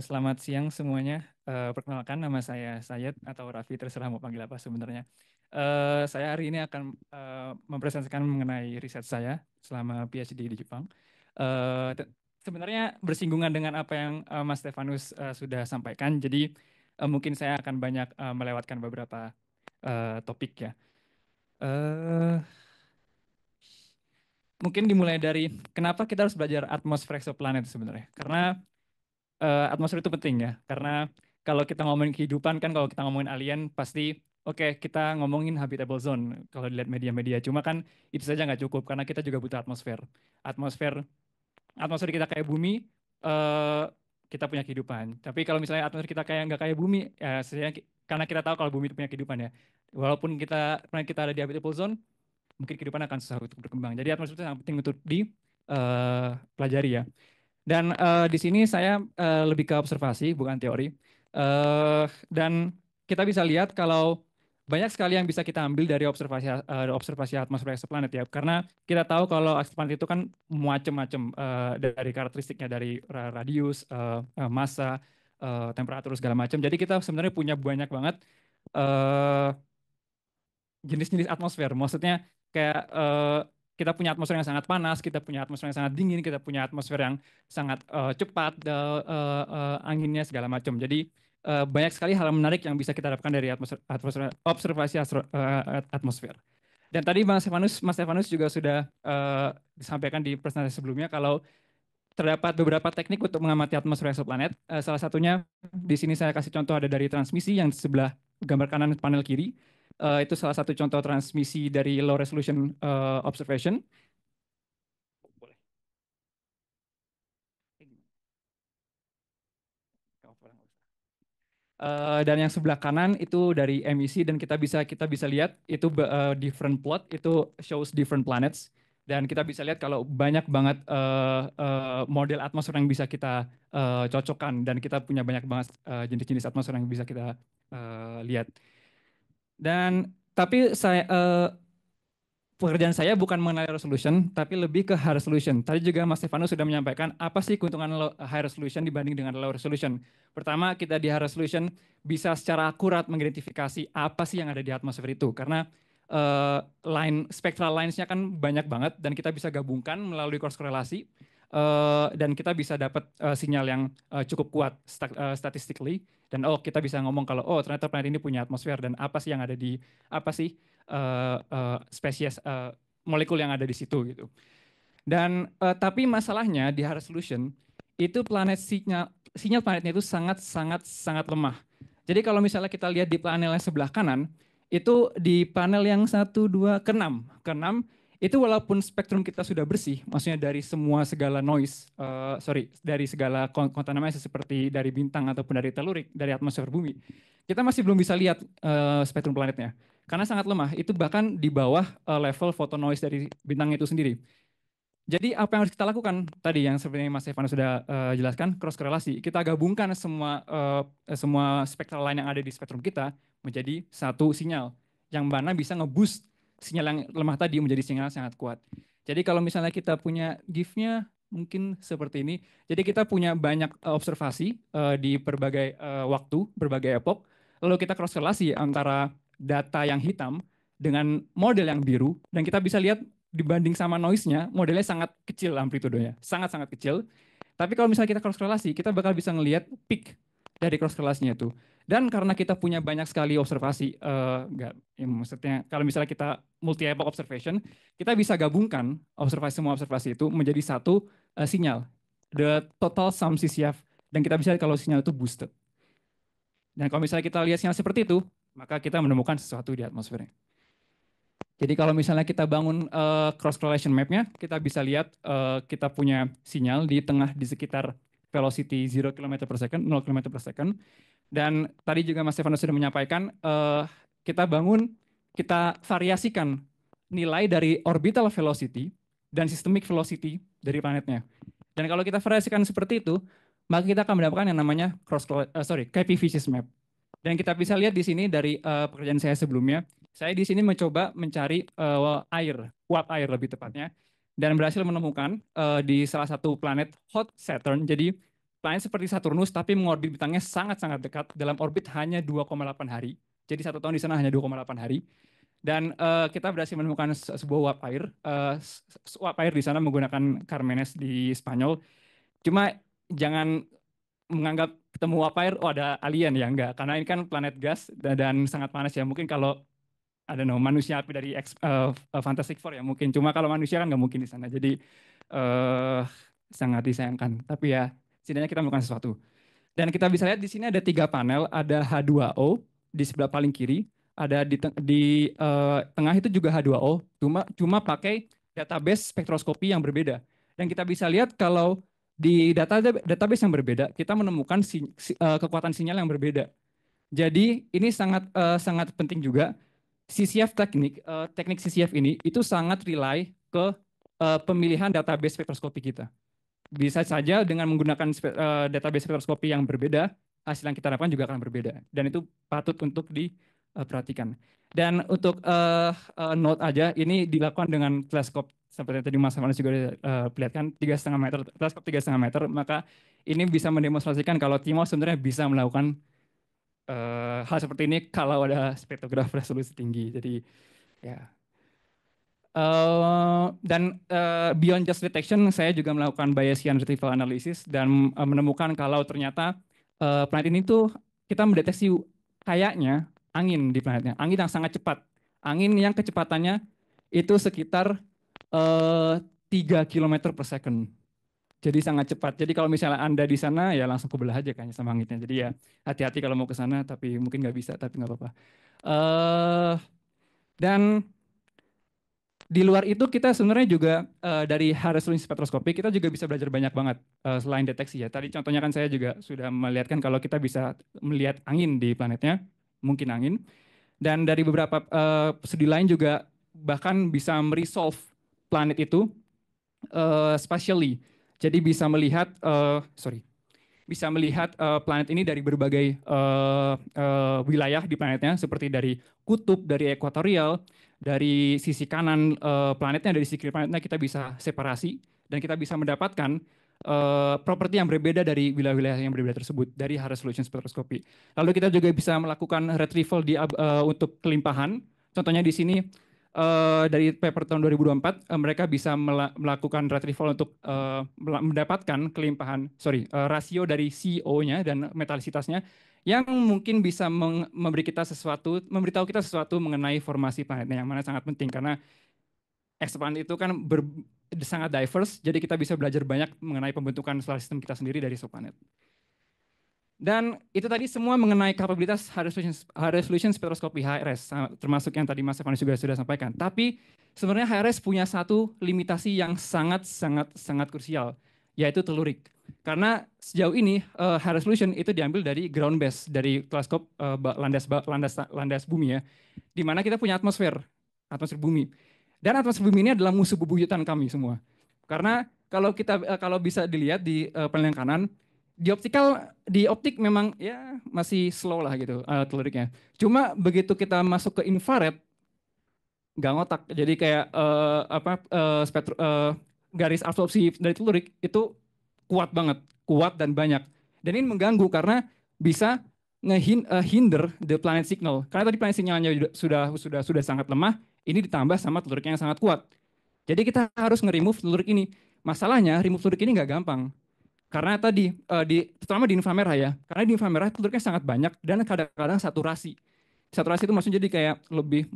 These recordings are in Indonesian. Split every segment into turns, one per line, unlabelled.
Selamat siang semuanya. Perkenalkan nama saya Sayed atau Raffi, terserah mau panggil apa sebenarnya. Saya hari ini akan mempresentasikan mengenai riset saya selama PhD di Jepang. Eh, te- Sebenarnya bersinggungan dengan apa yang Mas Stefanus sudah sampaikan, jadi mungkin saya akan banyak melewatkan beberapa topik ya. Eh, Mungkin dimulai dari kenapa kita harus belajar atmosfer exoplanet sebenarnya. Karena atmosfer itu penting ya, karena kalau kita ngomongin kehidupan kan, kalau kita ngomongin alien pasti oke, kita ngomongin habitable zone kalau dilihat media-media. Cuma kan itu saja nggak cukup karena kita juga butuh atmosfer. Atmosfer atmosfer kita kayak bumi, eh, kita punya kehidupan. Tapi kalau misalnya atmosfer kita kayak nggak kayak bumi, ya sebenarnya karena kita tahu kalau bumi itu punya kehidupan ya. Walaupun planet kita ada di habitable zone, mungkin kehidupan akan susah untuk berkembang. Jadi atmosfer itu sangat penting untuk dipelajari ya. Dan di sini saya lebih ke observasi, bukan teori. Dan kita bisa lihat kalau banyak sekali yang bisa kita ambil dari observasi atmosfer exoplanet ya. Karena kita tahu kalau exoplanet itu kan macam-macam dari karakteristiknya, dari radius, massa, temperatur segala macam. Jadi kita sebenarnya punya banyak banget eh, jenis-jenis atmosfer. Maksudnya kayak kita punya atmosfer yang sangat panas, kita punya atmosfer yang sangat dingin, kita punya atmosfer yang sangat cepat, anginnya segala macam. Jadi banyak sekali hal menarik yang bisa kita dapatkan dari observasi atmosfer. Dan tadi Mas Stefanus juga sudah disampaikan di presentasi sebelumnya kalau terdapat beberapa teknik untuk mengamati atmosfer exoplanet. Salah satunya di sini saya kasih contoh ada dari transmisi yang di sebelah gambar kanan panel kiri. Itu salah satu contoh transmisi dari low resolution observation. Boleh. Dan yang sebelah kanan itu dari emisi dan kita bisa lihat itu different plot itu shows different planets dan kita bisa lihat kalau banyak banget model atmosfer yang bisa kita cocokkan dan kita punya banyak banget jenis-jenis atmosfer yang bisa kita lihat. Dan tapi pekerjaan saya bukan mengenai resolution, tapi lebih ke high resolution. Tadi juga Mas Stefano sudah menyampaikan apa sih keuntungan high resolution dibanding dengan low resolution. Pertama, kita di high resolution bisa secara akurat mengidentifikasi apa sih yang ada di atmosfer itu. Karena spectral lines-nya kan banyak banget dan kita bisa gabungkan melalui cross korelasi. Dan kita bisa dapat sinyal yang cukup kuat statistically. Dan kita bisa ngomong kalau ternyata planet ini punya atmosfer dan apa sih yang ada di apa sih spesies molekul yang ada di situ gitu. Dan tapi masalahnya di high resolution itu sinyal planetnya itu sangat sangat sangat lemah. Jadi kalau misalnya kita lihat di panel yang sebelah kanan, itu di panel yang satu 2 ke 6 itu walaupun spektrum kita sudah bersih, maksudnya dari semua segala noise, dari segala kontaminasi seperti dari bintang ataupun dari telurik, dari atmosfer bumi, kita masih belum bisa lihat spektrum planetnya. Karena sangat lemah, itu bahkan di bawah level photo noise dari bintang itu sendiri. Jadi apa yang harus kita lakukan tadi yang seperti Mas Evan sudah jelaskan cross korelasi. Kita gabungkan semua spektral line yang ada di spektrum kita menjadi satu sinyal yang mana bisa ngeboost sinyal yang lemah tadi menjadi sinyal yang sangat kuat. Jadi kalau misalnya kita punya GIF-nya mungkin seperti ini. Jadi kita punya banyak observasi di berbagai waktu, berbagai epoch. Lalu kita cross korelasi antara data yang hitam dengan model yang biru dan kita bisa lihat dibanding sama noise-nya, modelnya sangat kecil amplitudenya, sangat-sangat kecil. Tapi kalau misalnya kita cross korelasi, kita bakal bisa ngelihat peak dari cross korelasinya itu. Dan karena kita punya banyak sekali observasi, enggak, ya maksudnya kalau misalnya kita multi epoch observation, kita bisa gabungkan semua observasi itu menjadi satu sinyal, the total sum CCF, dan kita bisa lihat kalau sinyal itu boosted. Dan kalau misalnya kita lihat sinyal seperti itu, maka kita menemukan sesuatu di atmosfernya. Jadi kalau misalnya kita bangun cross correlation map-nya, kita bisa lihat kita punya sinyal di tengah di sekitar velocity 0 km per second, 0 km per second. Dan tadi juga Mas Stefano sudah menyampaikan, kita variasikan nilai dari orbital velocity dan systemic velocity dari planetnya. Dan kalau kita variasikan seperti itu, maka kita akan mendapatkan yang namanya KP-Physis map. Dan kita bisa lihat di sini dari pekerjaan saya sebelumnya, saya di sini mencoba mencari uap air lebih tepatnya, dan berhasil menemukan di salah satu planet hot Saturn. Jadi planet seperti Saturnus tapi mengorbit bintangnya sangat-sangat dekat dalam orbit hanya 2,8 hari. Jadi 1 tahun di sana hanya 2,8 hari. Dan kita berhasil menemukan sebuah uap air. Uap air di sana menggunakan Carmenes di Spanyol. Cuma jangan menganggap ketemu uap air, oh ada alien ya, enggak. Karena ini kan planet gas dan sangat panas ya. Mungkin kalau ada manusia api dari Fantastic Four ya mungkin. Cuma kalau manusia kan nggak mungkin di sana. Jadi eh sangat disayangkan. Tapi ya setidaknya kita melakukan sesuatu. Dan kita bisa lihat di sini ada 3 panel, ada H2O di sebelah paling kiri, ada di tengah itu juga H2O, cuma pakai database spektroskopi yang berbeda. Dan kita bisa lihat kalau di database yang berbeda, kita menemukan kekuatan sinyal yang berbeda. Jadi ini sangat penting juga. CCF teknik CCF ini itu sangat rely ke pemilihan database spektroskopi kita. Bisa saja dengan menggunakan database spektroskopi yang berbeda, hasil yang kita dapatkan juga akan berbeda. Dan itu patut untuk diperhatikan. Dan untuk note aja, ini dilakukan dengan teleskop seperti yang tadi Mas Manas juga perlihatkan, 3,5 meter, teleskop 3,5 meter, maka ini bisa mendemonstrasikan kalau Timo sebenarnya bisa melakukan hal seperti ini kalau ada spektrograf resolusi tinggi. Jadi ya. Dan beyond just detection, saya juga melakukan Bayesian retrieval analysis dan menemukan kalau ternyata planet ini tuh kita mendeteksi kayaknya angin di planetnya, angin yang sangat cepat, angin yang kecepatannya itu sekitar 3 km per second. Jadi sangat cepat. Jadi kalau misalnya Anda di sana ya langsung kebelah aja kayaknya sama anginnya. Jadi ya hati-hati kalau mau ke sana, tapi mungkin nggak bisa, tapi nggak apa-apa. Dan di luar itu kita sebenarnya juga dari high resolution spektroskopi kita juga bisa belajar banyak banget selain deteksi ya. Tadi contohnya kan saya juga sudah melihatkan kalau kita bisa melihat angin di planetnya, mungkin angin. Dan dari beberapa studi lain juga bahkan bisa meresolve planet itu spatially. Jadi bisa melihat planet ini dari berbagai wilayah di planetnya, seperti dari kutub, dari ekuatorial, dari sisi kanan planetnya, dari sisi kiri planetnya kita bisa separasi dan kita bisa mendapatkan properti yang berbeda dari wilayah-wilayah yang berbeda tersebut dari high resolution spectroscopy. Lalu kita juga bisa melakukan retrieval untuk kelimpahan. Contohnya di sini dari paper tahun 2024 mereka bisa melakukan retrieval untuk mendapatkan rasio dari CO-nya dan metalisitasnya yang mungkin bisa memberitahu kita sesuatu mengenai formasi planetnya yang mana sangat penting karena ekspansi itu kan sangat diverse, jadi kita bisa belajar banyak mengenai pembentukan solar system kita sendiri dari exoplanet. Dan itu tadi semua mengenai kapabilitas high resolution spektroskopi HRS, termasuk yang tadi Mas Evanis juga sudah sampaikan. Tapi sebenarnya HRS punya satu limitasi yang sangat krusial, yaitu telurik. Karena sejauh ini high resolution itu diambil dari ground base, dari teleskop landas bumi ya, di mana kita punya atmosfer bumi. Dan atmosfer bumi ini adalah musuh bebuyutan kami semua. Karena kalau bisa dilihat di panel yang kanan, di optik memang ya masih slow lah gitu teluriknya. Cuma begitu kita masuk ke infrared nggak ngotak. Jadi kayak garis absorpsi dari telurik itu kuat banget, kuat dan banyak. Dan ini mengganggu karena bisa hinder the planet signal. Karena tadi planet sinyalnya sudah sangat lemah, ini ditambah sama teluriknya yang sangat kuat. Jadi kita harus nge-remove telurik ini. Masalahnya remove telurik ini nggak gampang. Karena tadi terutama di inframerah ya, karena di inframerah teluriknya sangat banyak dan kadang-kadang saturasi. Saturasi itu maksudnya jadi kayak lebih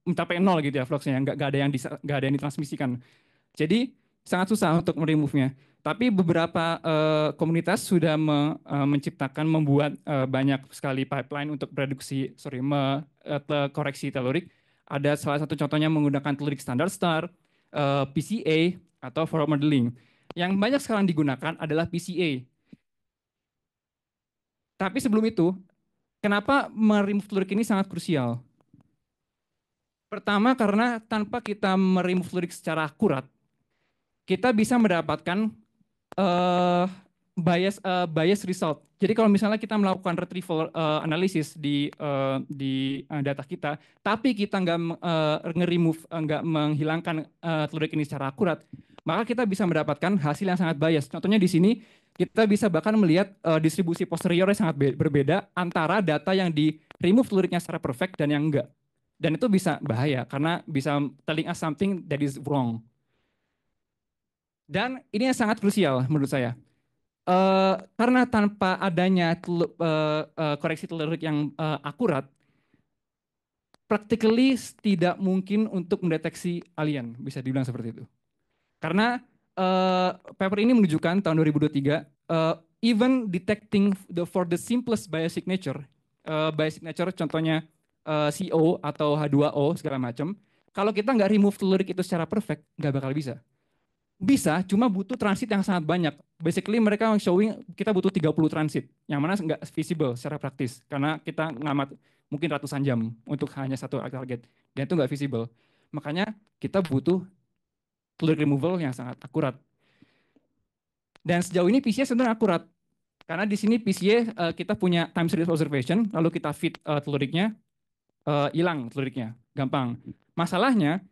mencapai nol gitu ya fluxnya, nggak ada yang ditransmisikan. Jadi sangat susah untuk meremove-nya. Tapi beberapa komunitas sudah membuat banyak sekali pipeline untuk koreksi telurik. Ada salah satu contohnya menggunakan telurik standar STAR, PCA, atau forward modeling. Yang banyak sekarang digunakan adalah PCA. Tapi sebelum itu, kenapa meremove telurik ini sangat krusial? Pertama karena tanpa kita meremove telurik secara akurat, kita bisa mendapatkan uh, bias result. Jadi kalau misalnya kita melakukan retrieval analysis di data kita, tapi kita nggak nge-remove, nggak menghilangkan telurik ini secara akurat, maka kita bisa mendapatkan hasil yang sangat bias. Contohnya di sini kita bisa bahkan melihat distribusi posterior yang sangat berbeda antara data yang di remove teluriknya secara perfect dan yang enggak. Dan itu bisa bahaya karena bisa telling us something that is wrong. Dan ini yang sangat krusial menurut saya. Karena tanpa adanya koreksi telurik yang akurat, practically tidak mungkin untuk mendeteksi alien, bisa dibilang seperti itu. Karena paper ini menunjukkan tahun 2023, even detecting for the simplest biosignature, biosignature contohnya CO atau H2O segala macam, kalau kita nggak remove telurik itu secara perfect, nggak bakal bisa. Bisa, cuma butuh transit yang sangat banyak. Basically mereka showing kita butuh 30 transit, yang mana nggak visible secara praktis, karena kita ngamat mungkin ratusan jam untuk hanya satu target, dan itu nggak visible. Makanya kita butuh fluid removal yang sangat akurat. Dan sejauh ini PCA sebenarnya akurat, karena di sini PCA kita punya time series observation, lalu kita feed teluriknya, hilang teluriknya, gampang. Masalahnya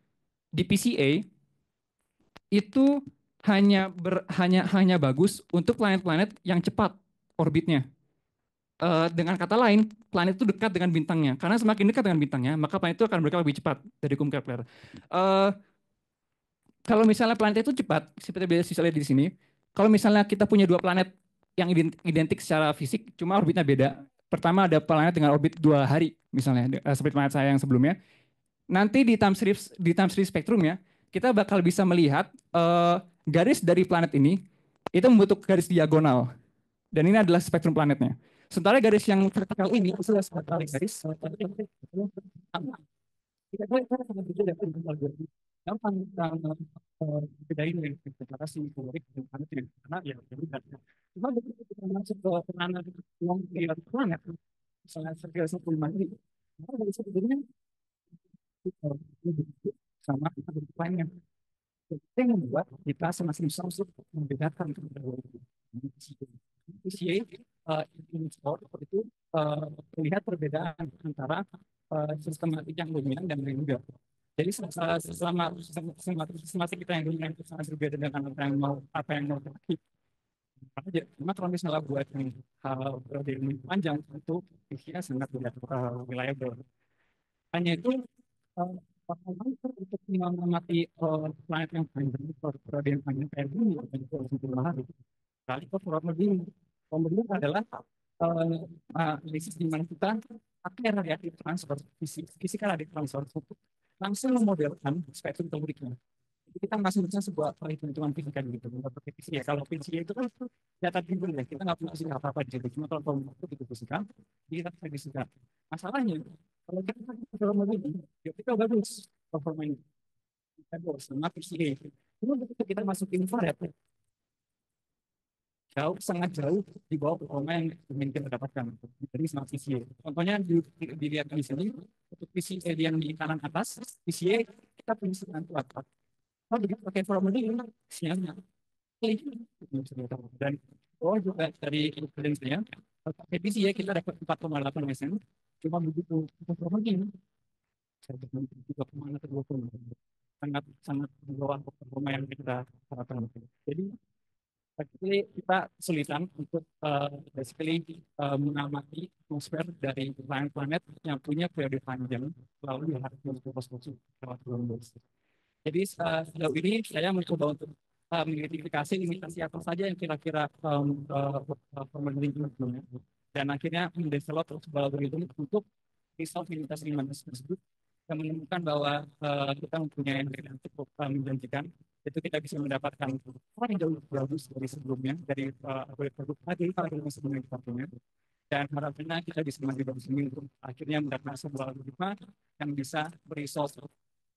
di PCA itu hanya bagus untuk planet-planet yang cepat orbitnya. Dengan kata lain, planet itu dekat dengan bintangnya. Karena semakin dekat dengan bintangnya, maka planet itu akan bergerak lebih cepat dari hukum Kepler. Uh, Kalau misalnya planet itu cepat, seperti bisa lihat di sini, kalau misalnya kita punya dua planet yang identik secara fisik, cuma orbitnya beda. Pertama ada planet dengan orbit 2 hari, misalnya, seperti planet saya yang sebelumnya. Nanti di time series spektrumnya, kita bakal bisa melihat garis dari planet ini itu membentuk garis diagonal, dan ini adalah spektrum planetnya. Sementara garis yang vertikal ini adalah garis kita boleh kita sangat berbeda dengan algoritma. Gampang kita bedain dengan deklarasi teorik dan analitik karena ya berbeda. Cuma begitu kita masuk ke penanganan uang di planet, misalnya segala satu ini, maka dari sebetulnya sama lainnya. Itu yang membuat kita semakin susah untuk membedakan PCA seperti itu terlihat perbedaan antara sistematik yang dominan dan yang enggak. Jadi selama kita yang dominan itu sangat berbeda dengan apa yang mau kita. Cuma kalau misalnya buat yang hal periode yang panjang itu PCA sangat tidak reliable. Hanya itu uh, untuk mengamati planet yang panjang, periode yang panjang kayak bumi, dan itu harus hari. Kali itu modeling. Modeling adalah analisis di mana kita pakai radiatif transfer, fisika radiatif transfer untuk langsung memodelkan spektrum teoriknya. Jadi kita masih bisa sebuah perhitungan fisika gitu, nggak pakai fisika. Kalau fisika itu kan data timbul ya, kita nggak punya fisika apa-apa di situ. Cuma kalau tahu itu fisika, jadi kita pakai fisika. Masalahnya, kalau kita pakai dalam modeling, ya kita bagus performanya. Kita bagus sama fisika. Cuma begitu kita masukin infrared, sangat jauh di bawah performa yang ingin kita dapatkan dari smart PCA. Contohnya dilihat di sini, untuk PCA yang di kanan atas, PCA kita punya sinyal kuat. Kalau begitu pakai formula ini, sinyalnya dan oh juga dari equivalensinya, pakai PCA kita dapat 4,8 SN, cuma begitu formula ini, saya dapat 3,6 atau 20, sangat sangat di bawah performa yang kita harapkan. Jadi Actually, kita kesulitan untuk mengamati atmosfer dari planet-planet yang punya periode panjang lalu harus berkosmosi lewat bulan bumi. Jadi sejauh ini saya mencoba untuk mengidentifikasi limitasi apa saja yang kira-kira pemerintah sebelumnya, dan akhirnya mendevelop sebuah algoritma untuk resolve limitasi tersebut yang menemukan bahwa kita mempunyai yang cukup menjanjikan, itu kita bisa mendapatkan yang jauh lebih bagus dari sebelumnya, dari algoritma sebelumnya kita punya, dan harapannya kita bisa maju dari sini untuk akhirnya mendapatkan sebuah algoritma yang bisa meresolve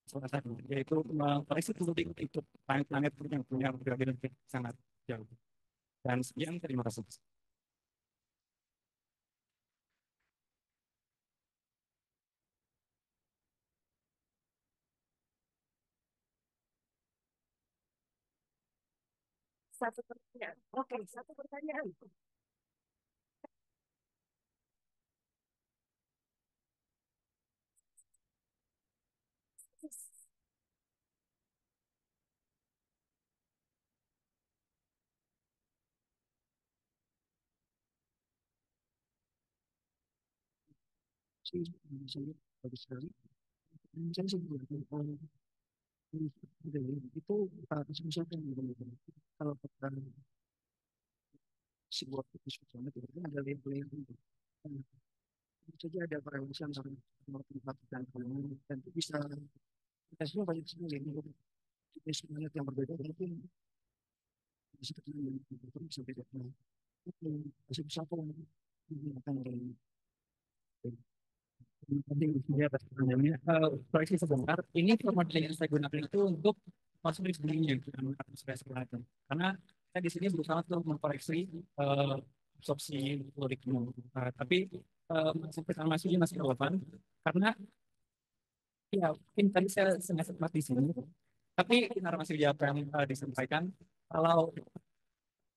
salah satu, yaitu koleksi penting untuk planet-planet yang punya periode sangat jauh. Dan sekian, terima kasih. Satu pertanyaan. Oke, satu pertanyaan.
sih misalnya bagus sekali. Misalnya sebuah itu sesuatu yang benar-benar kalau kita sebuah putus banget itu kan ada label yang itu. Nah, tentu saja ada korelasi antara tempat dan kamu dan itu bisa kita semua banyak sekali jenis semangat yang berbeda tapi bisa ketemu itu bisa beda. Nah, itu bisa bisa apa yang digunakan dari penting dia atas pertanyaannya. Koreksi sebentar, ini format yang saya gunakan itu untuk masuk di sebelumnya bukan atmosfer sebenarnya. Karena saya di sini berusaha untuk mengkoreksi absorpsi algoritma. Tapi sampai sama masih relevan karena ya mungkin tadi saya sengaja sempat di sini. Tapi benar masih apa yang disampaikan. Kalau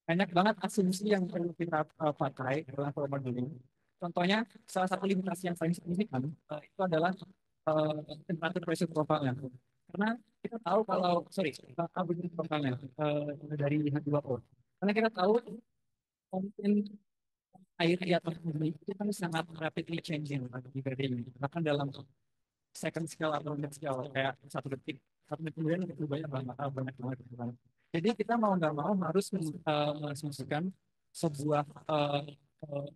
banyak banget asumsi yang perlu kita pakai dalam format modeling. Contohnya, salah satu limitasi yang paling signifikan itu adalah temperature pressure profile-nya. Karena kita tahu kalau, sorry, abundant profile-nya dari H2O. Karena kita tahu konten air di atas bumi itu kan sangat rapidly changing di ini. Bahkan dalam second scale atau minute scale kayak 1 detik, 1 detik kemudian itu banyak banget, banyak banget. Gitu kan. Jadi kita mau nggak mau harus mengasumsikan sebuah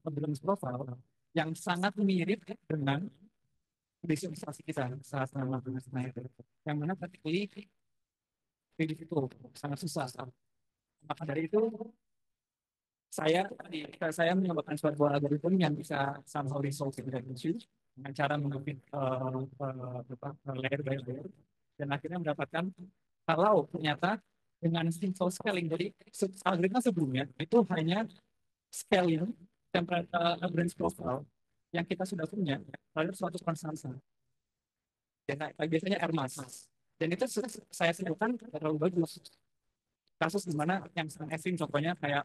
audience profile yang sangat mirip dengan visualisasi kita saat melakukan itu. Yang mana practically itu sangat susah. Maka dari itu saya saya menambahkan suatu algoritma yang bisa somehow resolve that issue dengan cara mengupit layer by layer dan akhirnya mendapatkan kalau ternyata dengan simple scaling jadi algoritma sebelumnya itu hanya scaling temperature average profile yang kita sudah punya lalu suatu konstansi dan biasanya air mass dan itu saya sebutkan terlalu bagus kasus di mana yang sangat ekstrim contohnya kayak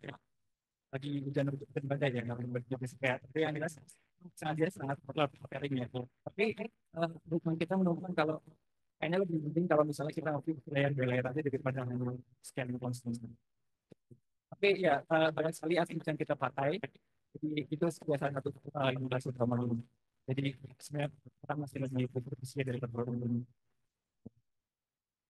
lagi hujan dan badai ya nggak berarti kayak tapi yang jelas sangat dia sangat perlu preparing ya tapi bukan kita menemukan kalau kayaknya lebih penting kalau misalnya kita layer by layer aja daripada hanya scanning konstan tapi ya banyak sekali asumsi yang kita pakai jadi itu sebuah salah satu inovasi utama dulu jadi sebenarnya orang masih lebih fokus dari performa